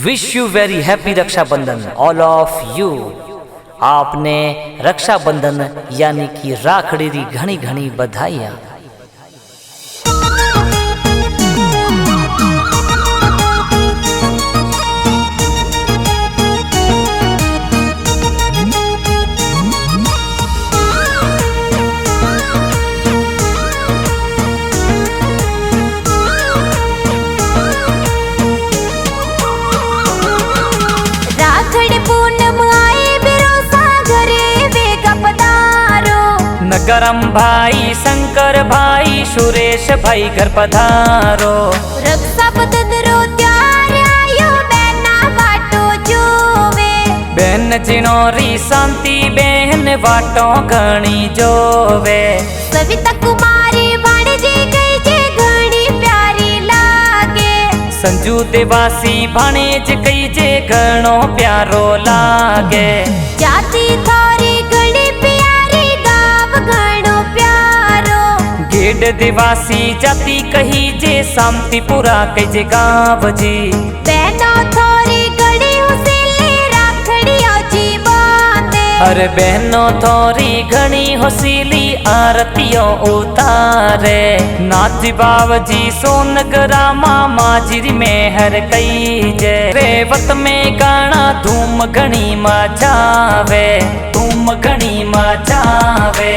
Wish you very happy Rakshabandhan all of you. आपने रक्षाबंधन यानी कि राखड़ी री घनी घनी बधाइयां। नगरम भाई शंकर भाई सुरेश भाई घर पधारो। रक्षाबंधन रो त्यार आयो बहना वाटो जोवे। बहन जिनोरी शांति बहन वाटो घणी जोवे। सविता कुमारी भाणेजी गई जे घणी प्यारी लागे। संजू देवासी भाणेज कई जे घणो प्यारो लागे। जाति थारी घणी प्यारी गाव घणो प्यारो। गेड देवासी जाति कही जे शांतिपुरा कई जे गाव जी। बहनो थोरी घणी होसिली राखड़ियो जी बांधे। अरे बहनो थोरी घणी होसिली आरतियों उतारे। नाची बावजी सोनगरा मामा जी मेहर कई जे। रेवत में गाना धूम घणी मचावे, धूम घणी मचावे।